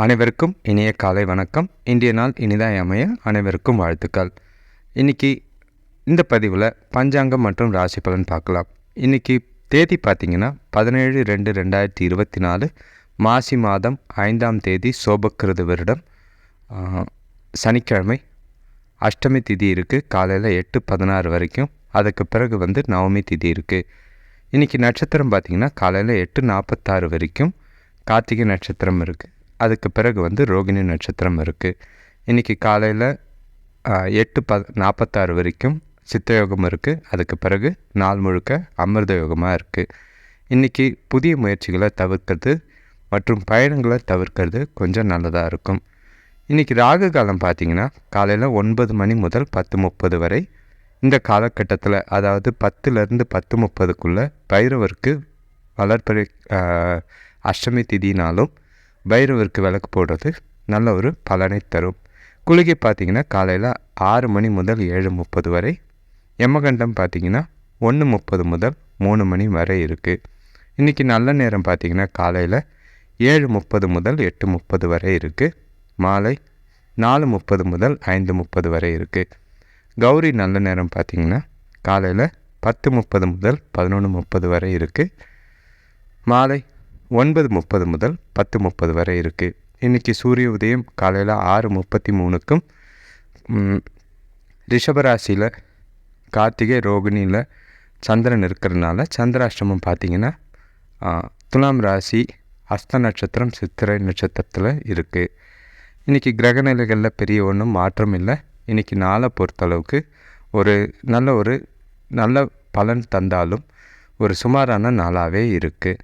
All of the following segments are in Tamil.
அனைவருக்கும் இனிய காலை வணக்கம். இன்றைய நாள் இனிதாய் அமைய அனைவருக்கும் வாழ்த்துக்கள். இன்றைக்கி இந்த பதிவில் பஞ்சாங்கம் மற்றும் ராசி பலன் பார்க்கலாம். இன்றைக்கி தேதி பார்த்திங்கன்னா 17/2/2024 மாசி மாதம் 5ஆம் தேதி சோபக்கிருது வருடம் சனிக்கிழமை. அஷ்டமி திதி இருக்குது. காலையில் 8:16 வரைக்கும். அதுக்கு பிறகு நவமி திதி இருக்குது. இன்றைக்கி நட்சத்திரம் பார்த்திங்கன்னா காலையில் 8:46 வரைக்கும் கார்த்திகை நட்சத்திரம் இருக்குது. அதுக்கு பிறகு ரோகிணி நட்சத்திரம் இருக்குது. இன்றைக்கி காலையில் 8:46 வரைக்கும் சித்தயோகம் இருக்குது. அதுக்கு பிறகு நாள் முழுக்க அமிர்த யோகமாக இருக்குது. இன்றைக்கி புதிய முயற்சிகளை தவிர்க்கிறது மற்றும் பயணங்களை தவிர்க்கிறது கொஞ்சம் நல்லதாக இருக்கும். இன்றைக்கி ராகு காலம் பார்த்திங்கன்னா காலையில் 9 மணி முதல் 10:30 வரை. இந்த காலகட்டத்தில் அதாவது 10லேருந்து 10:30க்குள்ளே பைரவருக்கு வளர்ப்பறை அஷ்டமி திதினாலும் பைரவருக்கு விளக்கு போடுறது நல்ல ஒரு பலனை தரும். குளிகை பார்த்திங்கன்னா காலையில் 6 மணி முதல் 7:30 வரை. யமகண்டம் பார்த்திங்கன்னா 1:30 முதல் 3 மணி வரை இருக்குது. இன்றைக்கி நல்ல நேரம் பார்த்திங்கன்னா காலையில் 7:30 முதல் 8:30 வரை இருக்குது. மாலை 4:30 முதல் 5:30 வரை இருக்குது. கௌரி நல்ல நேரம் பார்த்திங்கன்னா காலையில் 10:30 முதல் 11:30 வரை இருக்குது. மாலை 9:30 முதல் 10:30 வரை இருக்குது. இன்றைக்கி சூரிய உதயம் காலையில் 6:33க்கும் ரிஷபராசியில் கார்த்திகை ரோகிணியில் சந்திரன் இருக்கிறதுனால சந்திராஷ்டமம் பார்த்திங்கன்னா துலாம் ராசி அஸ்த நட்சத்திரம் சித்திரை நட்சத்திரத்தில் இருக்குது. இன்றைக்கி கிரகநிலைகளில் பெரிய ஒன்றும் மாற்றம் இல்லை. இன்றைக்கி நாளை பொறுத்தளவுக்கு ஒரு நல்ல பலன் தந்தாலும் ஒரு சுமாரான நாளாகவே இருக்குது.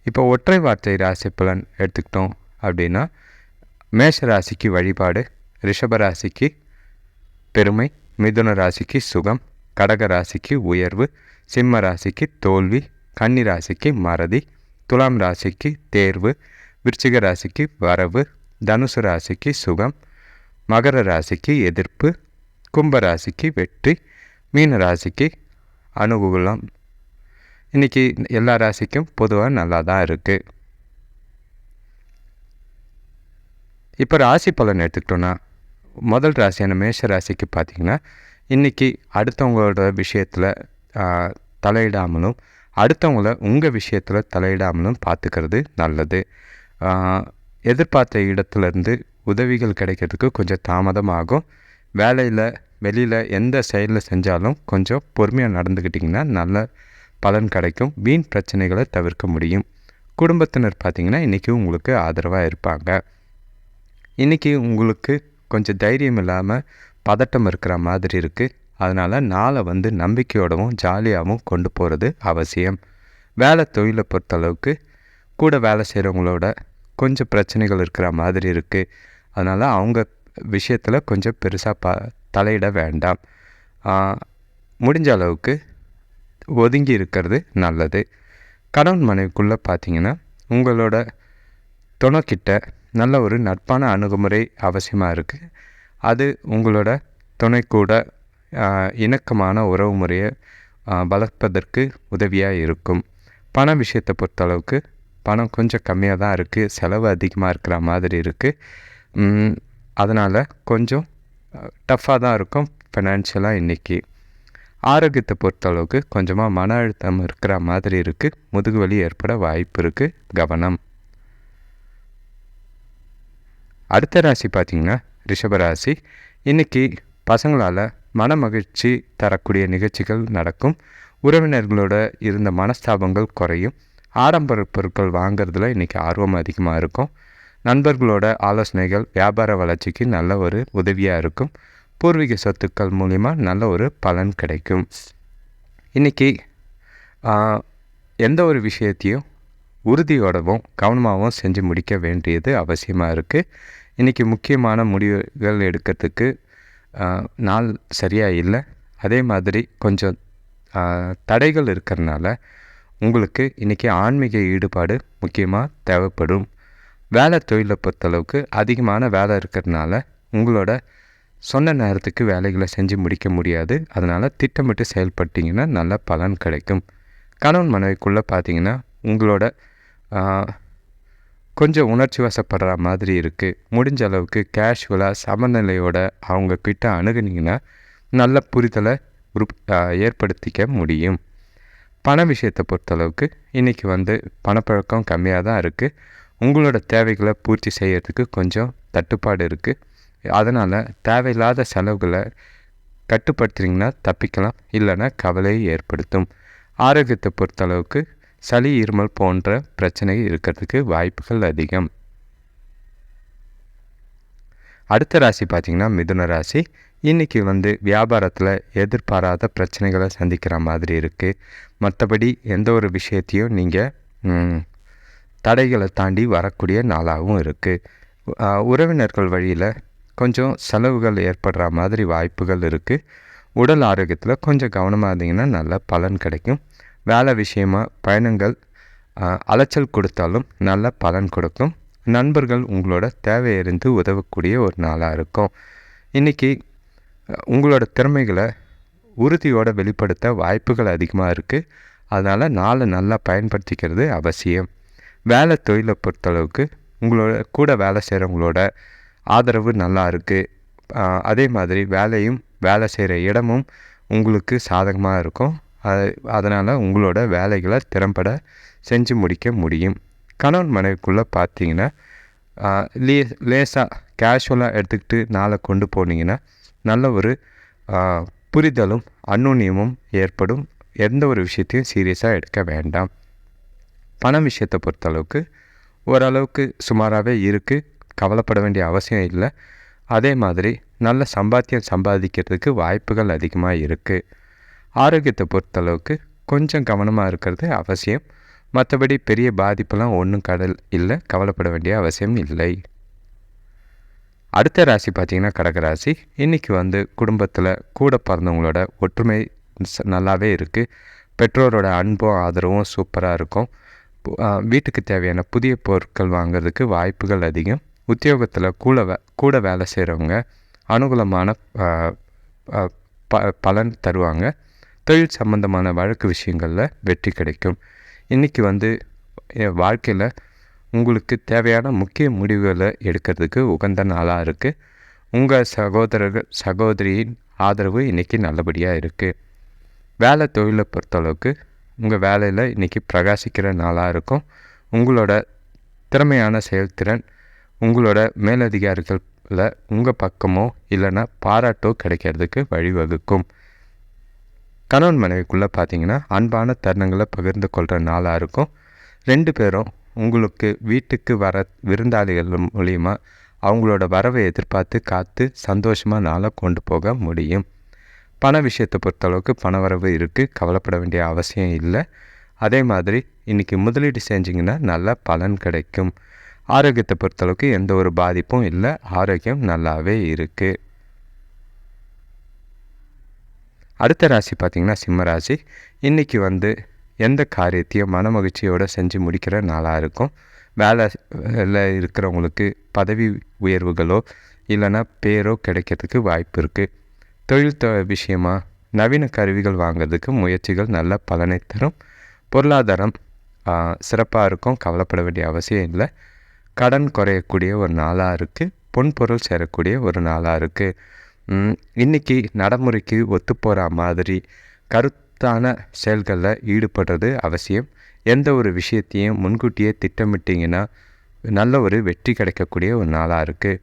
இப்போ ஒற்றை வார்த்தை ராசி பலன் எடுத்துக்கிட்டோம் அப்படின்னா மேஷ ராசிக்கு வழிபாடு, ரிஷப ராசிக்கு பெருமை, மிதுன ராசிக்கு சுகம், கடக ராசிக்கு உயர்வு, சிம்ம ராசிக்கு தோல்வி, கன்னி ராசிக்கு மறதி, துலாம் ராசிக்கு தேர்வு, விருச்சிக ராசிக்கு வரவு, தனுசு ராசிக்கு சுகம், மகர ராசிக்கு எதிர்ப்பு, கும்ப ராசிக்கு வெற்றி, மீன ராசிக்கு அனுகூலம். இன்றைக்கி எல்லா ராசிக்கும் பொதுவாக நல்லா தான் இருக்குது. இப்போ ராசி பலன் எடுத்துக்கிட்டோன்னா முதல் ராசியான மேஷ ராசிக்கு பார்த்திங்கன்னா இன்றைக்கி அடுத்தவங்களோட விஷயத்தில் தலையிடாமலும் அடுத்தவங்கள உங்கள் விஷயத்தில் தலையிடாமலும் பார்த்துக்கிறது நல்லது. எதிர்பார்த்த இடத்துலேருந்து உதவிகள் கிடைக்கிறதுக்கு கொஞ்சம் தாமதமாகும். வேலையில் வெளியில் எந்த செயலில் செஞ்சாலும் கொஞ்சம் பொறுமையாக நடந்துக்கிட்டிங்கன்னா நல்ல பலன் கிடைக்கும். வீண் பிரச்சனைகளை தவிர்க்க முடியும். குடும்பத்தினர் பார்த்திங்கன்னா இன்றைக்கி உங்களுக்கு ஆதரவாக இருப்பாங்க. இன்றைக்கி உங்களுக்கு கொஞ்சம் தைரியம் இல்லாமல் பதட்டம் இருக்கிற மாதிரி இருக்குது. அதனால் நாளை நம்பிக்கையோடவும் ஜாலியாகவும் கொண்டு போகிறது அவசியம். வேலை தொழிலை பொறுத்தளவுக்கு கூட வேலை செய்கிறவங்களோட கொஞ்சம் பிரச்சனைகள் இருக்கிற மாதிரி இருக்குது. அதனால் அவங்க விஷயத்தில் கொஞ்சம் பெருசாக தலையிட வேண்டாம். முடிஞ்ச அளவுக்கு ஒதுங்கி இருக்கிறது நல்லது. கணவன் மனைவிக்குள்ளே பார்த்திங்கன்னா உங்களோட துணைக்கிட்ட நல்ல ஒரு நட்பான அணுகுமுறை அவசியமாக இருக்குது. அது உங்களோட துணை கூட இணக்கமான உறவு முறையை வளர்ப்பதற்கு உதவியாக இருக்கும். பண விஷயத்தை பொறுத்தளவுக்கு பணம் கொஞ்சம் கம்மியாக தான் இருக்குது. செலவு அதிகமாக இருக்கிற மாதிரி இருக்குது. அதனால் கொஞ்சம் டஃப்பாக தான் இருக்கும் ஃபைனான்ஷியலாக இன்றைக்கி. ஆரோக்கியத்தை பொறுத்தளவுக்கு கொஞ்சமாக மன அழுத்தம் இருக்கிற மாதிரி இருக்குது. முதுகு வலி ஏற்பட வாய்ப்பு இருக்குது. கவனம். அடுத்த ராசி பார்த்திங்கன்னா ரிஷபராசி. இன்றைக்கி பசங்களால் மன மகிழ்ச்சி தரக்கூடிய நிகழ்ச்சிகள் நடக்கும். உறவினர்களோட இருந்த மனஸ்தாபங்கள் குறையும். ஆடம்பர பொருட்கள் வாங்கிறதுல இன்றைக்கி ஆர்வம் அதிகமாக இருக்கும். நண்பர்களோட ஆலோசனைகள் வியாபார வளர்ச்சிக்கு நல்ல ஒரு உதவியாக இருக்கும். பூர்வீக சொத்துக்கள் மூலிமா நல்ல ஒரு பலன் கிடைக்கும். இன்றைக்கி எந்த ஒரு விஷயத்தையும் உறுதியோடவும் கவனமாகவும் செஞ்சு முடிக்க வேண்டியது அவசியமாக இருக்குது. இன்றைக்கி முக்கியமான முடிவுகள் எடுக்கிறதுக்கு நாள் சரியாக இல்லை. அதே மாதிரி கொஞ்சம் தடைகள் இருக்கிறதுனால உங்களுக்கு இன்றைக்கி ஆன்மீக ஈடுபாடு முக்கியமாக தேவைப்படும். வேலை தொழிலை பொறுத்தளவுக்கு அதிகமான வேலை இருக்கிறதுனால உங்களோட சொன்ன நேரத்துக்கு வேலைகளை செஞ்சு முடிக்க முடியாது. அதனால் திட்டமிட்டு செயல்பட்டிங்கன்னா நல்ல பலன் கிடைக்கும். கணவன் மனைவிக்குள்ளே பார்த்திங்கன்னா உங்களோட கொஞ்சம் உணர்ச்சி வசப்படுற மாதிரி இருக்குது. முடிஞ்ச அளவுக்கு கேஷுவலாக சமநிலையோட அவங்கக்கிட்ட அணுகுனீங்கன்னா நல்ல புரிதலை ஏற்படுத்திக்க முடியும். பண விஷயத்தை பொறுத்தளவுக்கு இன்றைக்கி பணப்பழக்கம் கம்மியாக தான் இருக்குது. உங்களோட தேவைகளை பூர்த்தி செய்யறதுக்கு கொஞ்சம் தட்டுப்பாடு இருக்குது. அதனால் தேவையில்லாத செலவுகளை கட்டுப்படுத்துறீங்கன்னா தப்பிக்கலாம், இல்லைன்னா கவலையை ஏற்படுத்தும். ஆரோக்கியத்தை பொறுத்தளவுக்கு சளி இருமல் போன்ற பிரச்சனை இருக்கிறதுக்கு வாய்ப்புகள் அதிகம். அடுத்த ராசி பார்த்திங்கன்னா மிதுன ராசி. இன்றைக்கி வியாபாரத்தில் எதிர்பாராத பிரச்சனைகளை சந்திக்கிற மாதிரி இருக்குது. மற்றபடி எந்த ஒரு விஷயத்தையும் நீங்கள் தடைகளை தாண்டி வரக்கூடிய நாளாகவும் இருக்குது. உறவினர்கள் வழியில் கொஞ்சம் செலவுகள் ஏற்படுற மாதிரி வாய்ப்புகள் இருக்குது. உடல் ஆரோக்கியத்தில் கொஞ்சம் கவனமாக இருந்தீங்கன்னா நல்ல பலன் கிடைக்கும். வேலை விஷயமாக பயணங்கள் அலைச்சல் கொடுத்தாலும் நல்ல பலன் கொடுக்கும். நண்பர்கள் உங்களோட தேவையறிந்து உதவக்கூடிய ஒரு நாளாக இருக்கும். இன்றைக்கி உங்களோட திறமைகளை உறுதியோடு வெளிப்படுத்த வாய்ப்புகள் அதிகமாக இருக்குது. அதனால் நாளை நல்லா பயன்படுத்திக்கிறது அவசியம். வேலை தொழிலை பொறுத்தளவுக்கு உங்களோட கூட வேலை செய்கிறவங்களோட ஆதரவு நல்லா இருக்குது. அதே மாதிரி வேலை செய்கிற இடமும் உங்களுக்கு சாதகமாக இருக்கும். அதனால் உங்களோட வேலைகளை திறம்பட செஞ்சு முடிக்க முடியும். கணவன் மனைவிக்குள்ளே பார்த்தீங்கன்னா லேசாக கேஷுவலாக எடுத்துக்கிட்டு நாளை கொண்டு போனீங்கன்னா நல்ல ஒரு புரிதலும் அந்நுண்ணியமும் ஏற்படும். எந்த ஒரு விஷயத்தையும் சீரியஸாக எடுக்க வேண்டாம். பண விஷயத்தை பொறுத்தளவுக்கு ஓரளவுக்கு சுமாராகவே இருக்குது, கவலைப்பட வேண்டிய அவசியம் இல்லை. அதே மாதிரி நல்ல சம்பாதிக்கிறதுக்கு வாய்ப்புகள் அதிகமாக இருக்குது. ஆரோக்கியத்தை பொறுத்தளவுக்கு கொஞ்சம் கவனமாக இருக்கிறது அவசியம். மற்றபடி பெரிய பாதிப்பெல்லாம் ஒன்றும் இல்லை, கவலைப்பட வேண்டிய அவசியம் இல்லை. அடுத்த ராசி பார்த்திங்கன்னா கடகராசி. இன்றைக்கி குடும்பத்தில் கூட பிறந்தவங்களோட ஒற்றுமை நல்லாவே இருக்குது. பெற்றோரோட அன்பும் ஆதரவும் சூப்பராக இருக்கும். வீட்டுக்கு தேவையான புதிய பொருட்கள் வாங்கிறதுக்கு வாய்ப்புகள் அதிகம். உத்தியோகத்தில் கூட வேலை செய்கிறவங்க அனுகூலமான பலன் தருவாங்க. தொழில் சம்பந்தமான வழக்கு விஷயங்களில் வெற்றி கிடைக்கும். இன்றைக்கி வாழ்க்கையில் உங்களுக்கு தேவையான முக்கிய முடிவுகளை எடுக்கிறதுக்கு உகந்த நாளாக இருக்குது. உங்கள் சகோதரியின் ஆதரவு இன்றைக்கி நல்லபடியாக இருக்குது. வேலை தொழிலை பொறுத்தளவுக்கு உங்கள் வேலையில் இன்றைக்கி பிரகாசிக்கிற நாளாக இருக்கும். உங்களோட திறமையான செயல்திறன் உங்களோட மேலதிகாரிகளில் உங்கள் பக்கமோ இல்லைன்னா பாராட்டோ கிடைக்கிறதுக்கு வழிவகுக்கும். கணவன் மனைவிக்குள்ளே பார்த்தீங்கன்னா அன்பான தருணங்களை பகிர்ந்து கொள்கிற நாளாக இருக்கும். 2 பேரும் உங்களுக்கு வீட்டுக்கு வர விருந்தாளிகள் மூலிமா அவங்களோட வரவை எதிர்பார்த்து காத்து சந்தோஷமாக நாளை கொண்டு போக முடியும். பண விஷயத்தை பொறுத்தளவுக்கு பணவரவு இருக்குது, கவலைப்பட வேண்டிய அவசியம் இல்லை. அதே மாதிரி இன்றைக்கி முதலீடு செஞ்சிங்கன்னா நல்ல பலன் கிடைக்கும். ஆரோக்கியத்தை பொறுத்தளவுக்கு எந்த ஒரு பாதிப்பும் இல்லை, ஆரோக்கியம் நல்லாவே இருக்குது. அடுத்த ராசி பார்த்திங்கன்னா சிம்ம ராசி. இன்றைக்கி எந்த காரியத்தையும் மன மகிழ்ச்சியோடு செஞ்சு முடிக்கிற நாளாக இருக்கும். வேலையில் இருக்கிறவங்களுக்கு பதவி உயர்வுகளோ இல்லைன்னா பேரோ கிடைக்கிறதுக்கு வாய்ப்பு இருக்குது. தொழில் விஷயமாக நவீன கருவிகள் வாங்கிறதுக்கு முயற்சிகள் நல்ல பலனை தரும். பொருளாதாரம் சிறப்பாக இருக்கும், கவலைப்பட வேண்டிய அவசியம் இல்லை. கடன் குறையக்கூடிய ஒரு நாளாக இருக்குது. பொன்பொருள் சேரக்கூடிய ஒரு நாளாக இருக்குது. இன்றைக்கி நடைமுறைக்கு ஒத்துப்போகிற மாதிரி கருத்தான செயல்களில் ஈடுபடுறது அவசியம். எந்த ஒரு விஷயத்தையும் முன்கூட்டியே திட்டமிட்டிங்கன்னா நல்ல ஒரு வெற்றி கிடைக்கக்கூடிய ஒரு நாளாக இருக்குது.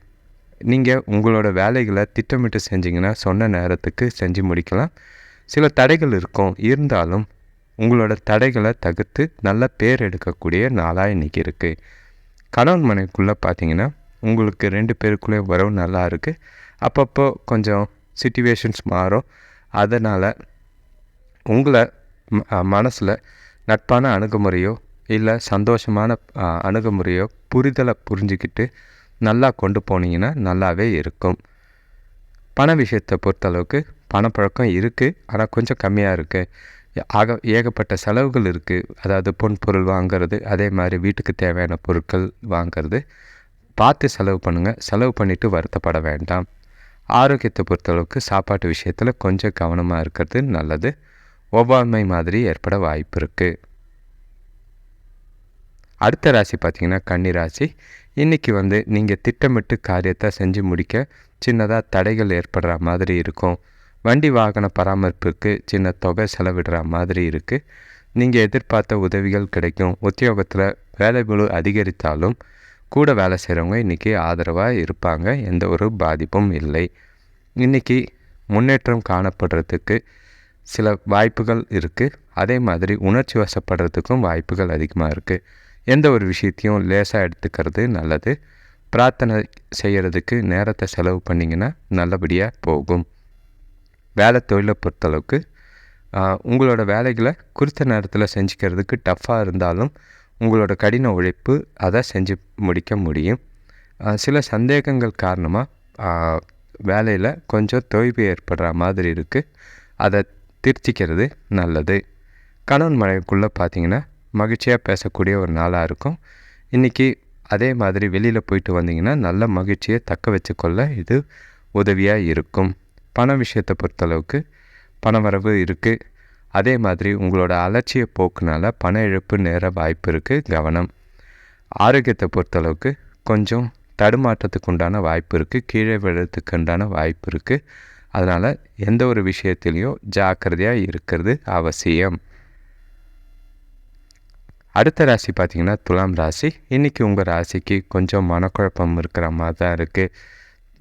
நீங்கள் உங்களோட வேலைகளை திட்டமிட்டு செஞ்சிங்கன்னா சொன்ன நேரத்துக்கு செஞ்சு முடிக்கலாம். சில தடைகள் இருக்கும், இருந்தாலும் உங்களோட தடைகளை தவிர்த்து நல்ல பேர் எடுக்கக்கூடிய நாளாக இன்றைக்கி இருக்குது. கணவன் மனைவிக்குள்ளே பார்த்தீங்கன்னா உங்களுக்கு 2 பேருக்குள்ளே உறவு நல்லா இருக்குது. அப்பப்போ கொஞ்சம் சிச்சுவேஷன்ஸ் மாறும். அதனால் உங்களை மனசில் நட்பான அணுகுமுறையோ இல்லை சந்தோஷமான அணுகுமுறையோ புரிதலை புரிஞ்சுக்கிட்டு நல்லா கொண்டு போனீங்கன்னா நல்லாவே இருக்கும். பண விஷயத்தை பொறுத்தளவுக்கு பணப்பழக்கம் இருக்குது, ஆனால் கொஞ்சம் கம்மியாக இருக்குது. ஏகப்பட்ட செலவுகள் இருக்குது. அதாவது பொருள் வாங்கிறது, அதே மாதிரி வீட்டுக்கு தேவையான பொருட்கள் வாங்கிறது. பார்த்து செலவு பண்ணுங்கள், செலவு பண்ணிவிட்டு வருத்தப்பட வேண்டாம். ஆரோக்கியத்தை பொறுத்தளவுக்கு சாப்பாட்டு விஷயத்தில் கொஞ்சம் கவனமாக இருக்கிறது நல்லது. ஒவ்வாமை மாதிரி ஏற்பட வாய்ப்பு இருக்குது. அடுத்த ராசி பார்த்திங்கன்னா கன்னி ராசி. இன்றைக்கி வந்து நீங்கள் திட்டமிட்டு காரியத்தை செஞ்சு முடிக்க சின்னதாக தடைகள் ஏற்படுற மாதிரி இருக்கும். வண்டி வாகன பராமரிப்புக்கு சின்ன தொகை செலவிடுற மாதிரி இருக்குது. நீங்கள் எதிர்பார்த்த உதவிகள் கிடைக்கும். உத்தியோகத்தில் வேலைப்பளு அதிகரித்தாலும் கூட வேலை செய்கிறவங்க இன்றைக்கி ஆதரவாக இருப்பாங்க. எந்த ஒரு பாதிப்பும் இல்லை. இன்றைக்கி முன்னேற்றம் காணப்படுறதுக்கு சில வாய்ப்புகள் இருக்குது. அதே மாதிரி உணர்ச்சி வசப்படுறதுக்கும் வாய்ப்புகள் அதிகமாக இருக்குது. எந்த ஒரு விஷயத்தையும் லேசாக எடுத்துக்கிறது நல்லது. பிரார்த்தனை செய்கிறதுக்கு நேரத்தை செலவு பண்ணிங்கன்னா நல்லபடியாக போகும். வேலை தொழிலை பொறுத்தளவுக்கு உங்களோட வேலைகளை குறித்த நேரத்தில் செஞ்சுக்கிறதுக்கு டஃப்பாக இருந்தாலும் உங்களோட கடின உழைப்பு அதை செஞ்சு முடிக்க முடியும். சில சந்தேகங்கள் காரணமாக வேலையில் கொஞ்சம் தொய்வு ஏற்படுற மாதிரி இருக்குது. அதை திருத்திக்கிறது நல்லது. கணவன் மனைவிக்குள்ளே பார்த்திங்கன்னா மகிழ்ச்சியாக பேசக்கூடிய ஒரு நாளாக இருக்கும். இன்றைக்கி அதே மாதிரி வெளியில் போயிட்டு வந்தீங்கன்னா நல்ல மகிழ்ச்சியை தக்க வச்சுக்கொள்ள இது உதவியாக இருக்கும். பண விஷயத்தை பொறுத்தளவுக்கு பண வரவு இருக்குது. அதே மாதிரி உங்களோட அலட்சிய போக்குனால் பண இழப்பு நேர வாய்ப்பு இருக்குது. கவனம். ஆரோக்கியத்தை பொறுத்தளவுக்கு கொஞ்சம் தடுமாற்றத்துக்கு உண்டான வாய்ப்பு இருக்குது. கீழே விழுறதுக்கு உண்டான வாய்ப்பு இருக்குது. அதனால் எந்த ஒரு விஷயத்துலேயும் ஜாக்கிரதையாக இருக்கிறது அவசியம். அடுத்த ராசி பார்த்திங்கன்னா துலாம் ராசி. இன்றைக்கி உங்கள் ராசிக்கு கொஞ்சம் மனக்குழப்பம் இருக்கிற மாதிரி தான் இருக்குது.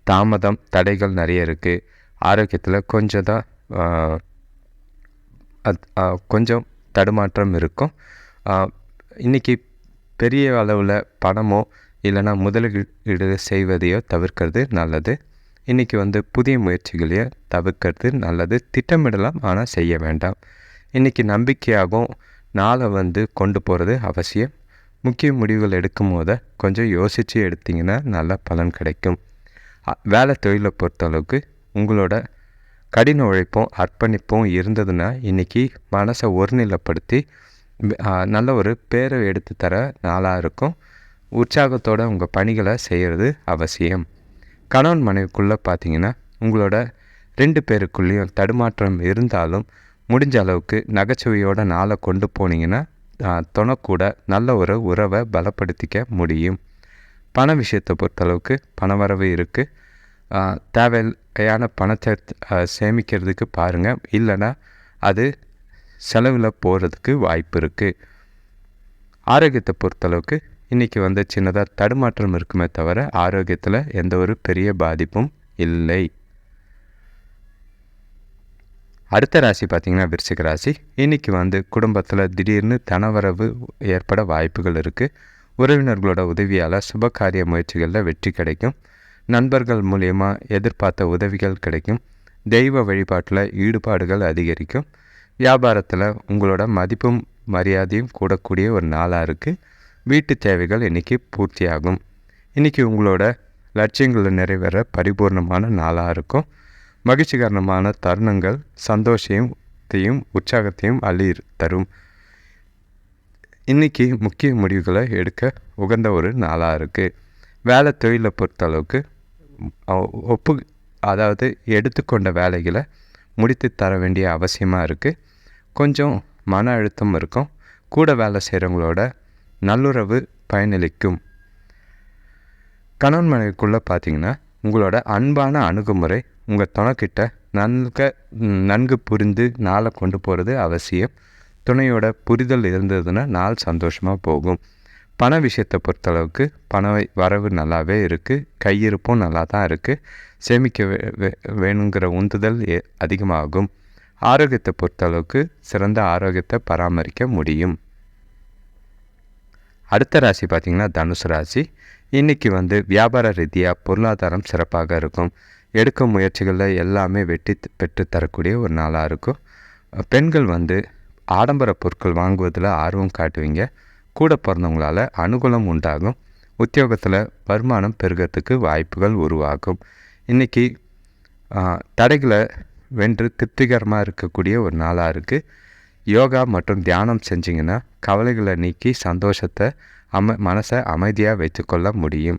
தாமதம் தடைகள் நிறைய இருக்குது. ஆரோக்கியத்தில் கொஞ்சம் தடுமாற்றம் இருக்கும். இன்றைக்கி பெரிய அளவில் பணமோ இல்லைனா முதலீடு செய்வதையோ தவிர்க்கிறது நல்லது. இன்றைக்கி வந்து புதிய முயற்சிகளையோ தவிர்க்கிறது நல்லது. திட்டமிடலாம், ஆனால் செய்ய வேண்டாம். இன்றைக்கி நம்பிக்கையாகவும் நாளை வந்து கொண்டு போகிறது அவசியம். முக்கிய முடிவுகள் எடுக்கும் போது கொஞ்சம் யோசித்து எடுத்திங்கன்னா நல்ல பலன் கிடைக்கும். வேலை தொழிலை பொறுத்தளவுக்கு உங்களோட கடின உழைப்பும் அர்ப்பணிப்பும் இருந்ததுன்னா இன்றைக்கி மனசை ஒருநிலைப்படுத்தி நல்ல ஒரு பேரை எடுத்து தர நாளாக இருக்கும். உற்சாகத்தோடு உங்கள் பணிகளை செய்கிறது அவசியம். கணவன் மனைவிக்குள்ளே பார்த்திங்கன்னா உங்களோட 2 பேருக்குள்ளேயும் தடுமாற்றம் இருந்தாலும் முடிஞ்ச அளவுக்கு நகைச்சுவையோட நாளை கொண்டு போனீங்கன்னா துணைக்கூட நல்ல ஒரு உறவை பலப்படுத்திக்க முடியும். பண விஷயத்தை பொறுத்தளவுக்கு பணவரவு இருக்குது. தேவையான பணத்தை சேமிக்கிறதுக்கு பாருங்கள். இல்லைன்னா அது செலவில் போகிறதுக்கு வாய்ப்பு இருக்குது. ஆரோக்கியத்தை பொறுத்தளவுக்கு இன்றைக்கி வந்து சின்னதாக தடுமாற்றம் இருக்குமே தவிர ஆரோக்கியத்தில் எந்த ஒரு பெரிய பாதிப்பும் இல்லை. அடுத்த ராசி பார்த்திங்கன்னா விருச்சிக ராசி. இன்றைக்கி வந்து குடும்பத்தில் திடீர்னு தனவரவு ஏற்பட வாய்ப்புகள் இருக்குது. உறவினர்களோட உதவியால் சுபகாரிய முயற்சிகளில் வெற்றி கிடைக்கும். நண்பர்கள் மூலயமா எதிர்பார்த்த உதவிகள் கிடைக்கும். தெய்வ வழிபாட்டில் ஈடுபாடுகள் அதிகரிக்கும். வியாபாரத்தில் உங்களோட மதிப்பும் மரியாதையும் கூடக்கூடிய ஒரு நாளாக இருக்குது. வீட்டு தேவைகள் இன்றைக்கி பூர்த்தியாகும். இன்றைக்கி உங்களோட லட்சியங்களை நிறைவேற பரிபூர்ணமான நாளாக இருக்கும். மகிழ்ச்சிகரமான தருணங்கள் சந்தோஷத்தையும் உற்சாகத்தையும் அள்ளி தரும். இன்றைக்கி முக்கிய முடிவுகளை எடுக்க உகந்த ஒரு நாளாக இருக்குது. வேலை தொழிலை பொறுத்தளவுக்கு அதாவது எடுத்துக்கொண்ட வேலைகளை முடித்து தர வேண்டிய அவசியமாக இருக்குது. கொஞ்சம் மன அழுத்தம் இருக்கும். கூட வேலை செய்கிறவங்களோட நல்லுறவு பயனளிக்கும். கணவன் மனைவிக்குள்ளே பார்த்திங்கன்னா உங்களோட அன்பான அணுகுமுறை உங்கள் துணைக்கிட்ட நன்கு புரிந்து நாளை கொண்டு போகிறது அவசியம். துணையோட புரிதல் இருந்ததுன்னா நாள் சந்தோஷமாக போகும். பண விஷயத்தை பொறுத்தளவுக்கு பண வரவு நல்லாவே இருக்குது. கையிருப்பும் நல்லா தான் இருக்குது. சேமிக்க வேணுங்கிற உந்துதல் அதிகமாகும். ஆரோக்கியத்தை பொறுத்தளவுக்கு சிறந்த ஆரோக்கியத்தை பராமரிக்க முடியும். அடுத்த ராசி பார்த்திங்கன்னா தனுசு ராசி. இன்றைக்கி வந்து வியாபார ரீதியாக பொருளாதாரம் சிறப்பாக இருக்கும். எடுக்கும் முயற்சிகளில் எல்லாமே வெற்றி பெற்று தரக்கூடிய ஒரு நாளாக இருக்கும். பெண்கள் வந்து ஆடம்பர பொருட்கள் வாங்குவதில் ஆர்வம் காட்டுவீங்க. கூட பிறந்தவங்களால் அனுகூலம் உண்டாகும். உத்தியோகத்தில் வருமானம் பெருகிறதுக்கு வாய்ப்புகள் உருவாகும். இன்றைக்கி தடைகளை வென்று திருப்திகரமாக இருக்கக்கூடிய ஒரு நாளாக இருக்குது. யோகா மற்றும் தியானம் செஞ்சிங்கன்னா கவலைகளை நீக்கி சந்தோஷத்தை மனசை அமைதியாக வைத்துக்கொள்ள முடியும்.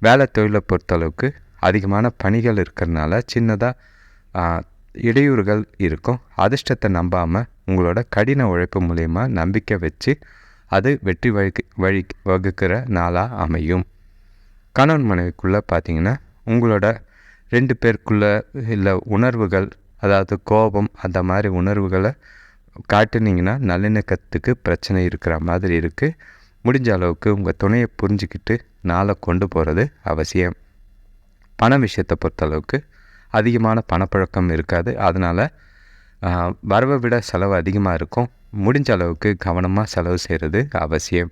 வேலை தொழிலை பொறுத்தளவுக்கு அதிகமான பணிகள் இருக்கிறதுனால சின்னதாக இடையூறுகள் இருக்கும். அதிர்ஷ்டத்தை நம்பாமல் உங்களோட கடின உழைப்பு மூலயமா நம்பிக்கை வச்சு அது வெற்றி வகுக்கிற நாளாக அமையும். கணவன் மனைவிக்குள்ளே பார்த்திங்கன்னா உங்களோட 2 பேருக்குள்ளே இல்லை உணர்வுகள், அதாவது கோபம் அந்த மாதிரி உணர்வுகளை காட்டுனீங்கன்னா நல்லிணக்கத்துக்கு பிரச்சனை இருக்கிற மாதிரி இருக்குது. முடிஞ்ச அளவுக்கு உங்கள் துணையை புரிஞ்சுக்கிட்டு நாளை கொண்டு போகிறது அவசியம். பண விஷயத்தை பொறுத்தளவுக்கு அதிகமான பணப்பழக்கம் இருக்காது. அதனால் வரவை விட செலவு அதிகமாக இருக்கும். முடிஞ்ச அளவுக்கு கவனமாக செலவு செய்கிறது அவசியம்.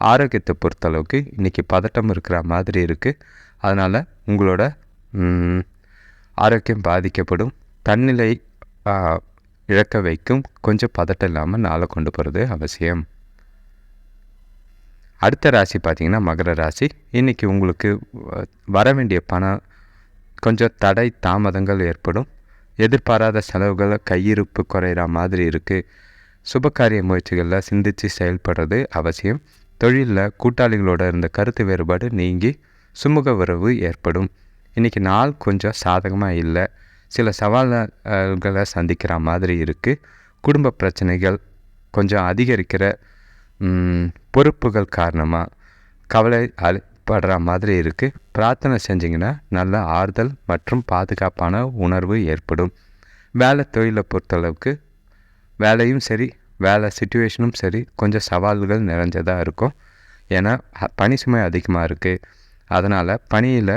ஆரோக்கியத்தை பொறுத்தளவுக்கு இன்றைக்கி பதட்டம் இருக்கிற மாதிரி இருக்குது. அதனால் உங்களோட ஆரோக்கியம் பாதிக்கப்படும். தன்னிலை இழக்க வைக்கும். கொஞ்சம் பதட்டம் இல்லாமல் நாளை கொண்டு போகிறது அவசியம். அடுத்த ராசி பார்த்திங்கன்னா மகர ராசி. இன்றைக்கி உங்களுக்கு வர வேண்டிய பணம் கொஞ்சம் தடை தாமதங்கள் ஏற்படும். எதிர்பாராத செலவுகளை கையிருப்பு குறையிற மாதிரி இருக்குது. சுபகாரிய முயற்சிகளில் சிந்தித்து செயல்படுறது அவசியம். தொழிலில் கூட்டாளிகளோட இருந்த கருத்து வேறுபாடு நீங்கி சுமூக உறவு ஏற்படும். இன்றைக்கி நாள் கொஞ்சம் சாதகமாக இல்லை. சில சவால்களை சந்திக்கிற மாதிரி இருக்குது. குடும்ப பிரச்சனைகள் கொஞ்சம் அதிகரிக்கிற பொறுப்புகள் காரணமாக கவலை படுற மாதிரி இருக்குது. பிரார்த்தனை செஞ்சிங்கன்னா நல்ல ஆறுதல் மற்றும் பாதுகாப்பான உணர்வு ஏற்படும். வேலை தொழிலை பொறுத்தளவுக்கு வேலையும் சரி, வேலை சிச்சுவேஷனும் சரி கொஞ்சம் சவால்கள் நிறைஞ்சதாக இருக்கும். ஏன்னா பணி சுமை அதிகமாக இருக்குது. அதனால் பணியில்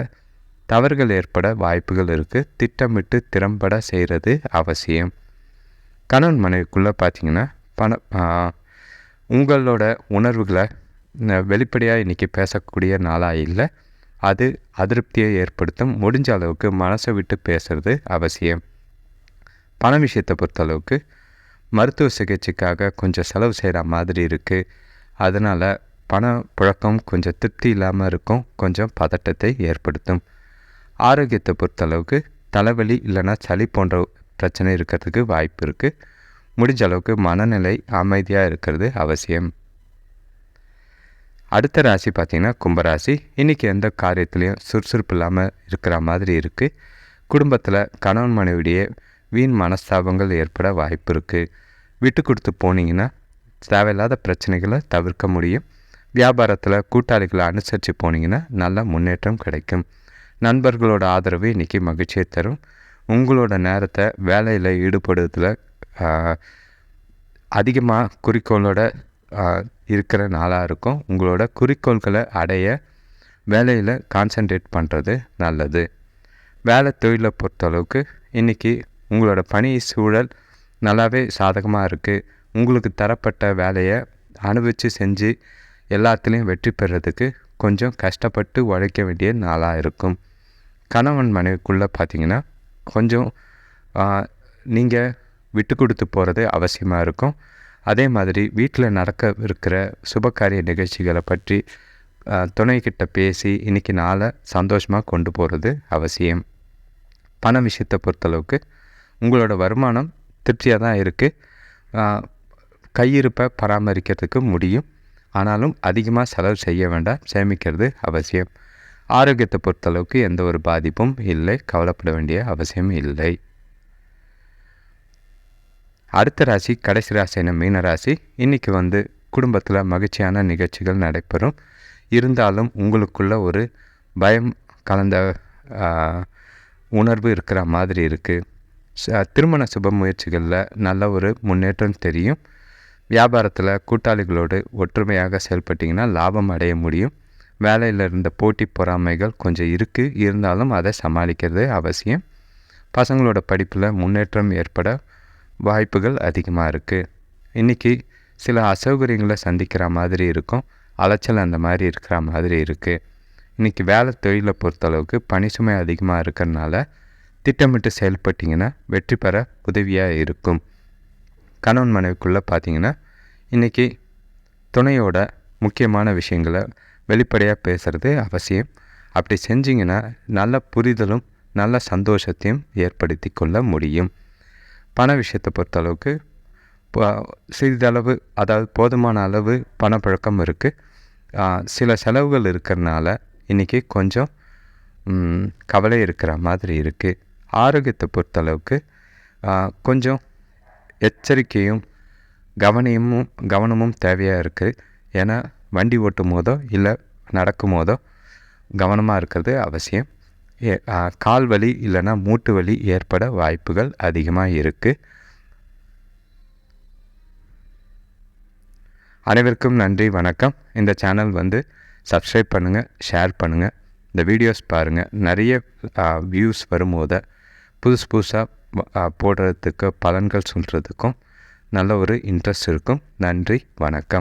தவறுகள் ஏற்பட வாய்ப்புகள் இருக்குது. திட்டமிட்டு திறம்பட செய்கிறது அவசியம். கணவன் மனைவிக்குள்ளே பார்த்திங்கன்னா உங்களோட உணர்வுகளை வெளிப்படையாக இன்றைக்கி பேசக்கூடிய நாளாக இல்லை. அது அதிருப்தியை ஏற்படுத்தும். முடிஞ்ச அளவுக்கு மனசை விட்டு பேசுகிறது அவசியம். பண விஷயத்தை பொறுத்தளவுக்கு மருத்துவ சிகிச்சைக்காக கொஞ்சம் செலவு செய்கிற மாதிரி இருக்குது. அதனால் பண புழக்கம் கொஞ்சம் திருப்தி இல்லாமல் இருக்கும். கொஞ்சம் பதட்டத்தை ஏற்படுத்தும். ஆரோக்கியத்தை பொறுத்தளவுக்கு தலைவலி இல்லைன்னா சளி போன்ற பிரச்சனை இருக்கிறதுக்கு வாய்ப்பு இருக்குது. முடிஞ்ச அளவுக்கு மனநிலை அமைதியாக இருக்கிறது அவசியம். அடுத்த ராசி பார்த்திங்கன்னா கும்பராசி. இன்றைக்கி எந்த காரியத்துலேயும் சுறுசுறுப்பு இல்லாமல் இருக்கிற மாதிரி இருக்குது. குடும்பத்தில் கணவன் மனைவிடையே வீண் மனஸ்தாபங்கள் ஏற்பட வாய்ப்பு இருக்குது. விட்டு கொடுத்து போனீங்கன்னா தேவையில்லாத பிரச்சனைகளை தவிர்க்க முடியும். வியாபாரத்தில் கூட்டாளிகளை அனுசரித்து போனீங்கன்னா நல்ல முன்னேற்றம் கிடைக்கும். நண்பர்களோட ஆதரவு இன்றைக்கி மகிழ்ச்சியை தரும். உங்களோட நேரத்தை வேலையில் ஈடுபடுறதுல அதிகமாக குறிக்கோளோட இருக்கிற நாளாக இருக்கும். உங்களோட குறிக்கோள்களை அடைய வேலையில் கான்சன்ட்ரேட் பண்ணுறது நல்லது. வேலை தொழிலை பொறுத்தளவுக்கு இன்றைக்கி உங்களோட பணி சூழல் நல்லாவே சாதகமாக இருக்குது. உங்களுக்கு தரப்பட்ட வேலையை அனுபவித்து செஞ்சு எல்லாத்துலேயும் வெற்றி பெறதுக்கு கொஞ்சம் கஷ்டப்பட்டு உழைக்க வேண்டிய நாளாக இருக்கும். கணவன் மனைவிக்குள்ளே பார்த்திங்கன்னா கொஞ்சம் நீங்கள் விட்டு கொடுத்து போகிறது அவசியமாக இருக்கும். அதே மாதிரி வீட்டில் நடக்க இருக்கிற சுபகாரிய நிகழ்ச்சிகளை பற்றி துணைக்கிட்ட பேசி இன்றைக்கி நாளை சந்தோஷமாக கொண்டு போகிறது அவசியம். பண விஷயத்தை பொறுத்தளவுக்கு உங்களோட வருமானம் திருப்தியாக தான் இருக்குது. கையிருப்பை பராமரிக்கிறதுக்கு முடியும். ஆனாலும் அதிகமாக செலவு செய்ய வேண்டாம். சேமிக்கிறது அவசியம். ஆரோக்கியத்தை பொறுத்தளவுக்கு எந்த ஒரு பாதிப்பும் இல்லை. கவலைப்பட வேண்டிய அவசியம் இல்லை. அடுத்த ராசி கடைசி ராசியான மீனராசி. இன்றைக்கி குடும்பத்தில் மகிழ்ச்சியான நிகழ்ச்சிகள் நடைபெறும். இருந்தாலும் உங்களுக்குள்ள ஒரு பயம் கலந்த உணர்வு இருக்கிற மாதிரி இருக்குது. திருமண சுப முயற்சிகளில் நல்ல ஒரு முன்னேற்றம் தெரியும். வியாபாரத்தில் கூட்டாளிகளோடு ஒற்றுமையாக செயல்பட்டிங்கன்னா லாபம் அடைய முடியும். வேலையில் இருந்த போட்டி பொறாமைகள் கொஞ்சம் இருக்குது. இருந்தாலும் அதை சமாளிக்கிறது அவசியம். பசங்களோட படிப்பில் முன்னேற்றம் ஏற்பட வாய்ப்புகள் அதிகமாக இருக்குது. இன்றைக்கி சில அசௌகரியங்களை சந்திக்கிற மாதிரி இருக்கும். அலைச்சல் அந்த மாதிரி இருக்கிற மாதிரி இருக்குது. இன்றைக்கி வேலை தொழிலை பொறுத்தளவுக்கு பணி சுமை அதிகமாக இருக்கிறதுனால திட்டமிட்டு செயல்பட்டிங்கன்னா வெற்றி பெற உதவியாக இருக்கும். கணவன் மனைவிக்குள்ளே பார்த்திங்கன்னா இன்றைக்கி துணையோட முக்கியமான விஷயங்களை வெளிப்படையாக பேசுகிறது அவசியம். அப்படி செஞ்சிங்கன்னா நல்ல புரிதலும் நல்ல சந்தோஷத்தையும் ஏற்படுத்தி கொள்ள முடியும். பண விஷயத்தை பொறுத்தளவுக்கு சிறிதளவு, அதாவது போதுமான அளவு பணப்பழக்கம் இருக்குது. சில செலவுகள் இருக்கிறதுனால இன்றைக்கி கொஞ்சம் கவலை இருக்கிற மாதிரி இருக்குது. ஆரோக்கியத்தை பொறுத்தளவுக்கு கொஞ்சம் எச்சரிக்கையும் கவனமும் தேவையாக இருக்குது. ஏன்னா வண்டி ஓட்டும் போதோ இல்லை நடக்கும் போதோ கவனமாக இருக்கிறது அவசியம். கால் வலி இல்லைன்னா மூட்டு வலி ஏற்பட வாய்ப்புகள் அதிகமாக இருக்குது. அனைவருக்கும் நன்றி, வணக்கம். இந்த சேனல் சப்ஸ்கிரைப் பண்ணுங்கள், ஷேர் பண்ணுங்கள், இந்த வீடியோஸ் பாருங்கள். நிறைய வியூஸ் வரும்போது புதுசாக போடுறதுக்கு பலன்கள் சொல்கிறதுக்கும் நல்ல ஒரு இன்ட்ரெஸ்ட் இருக்கும். நன்றி, வணக்கம்.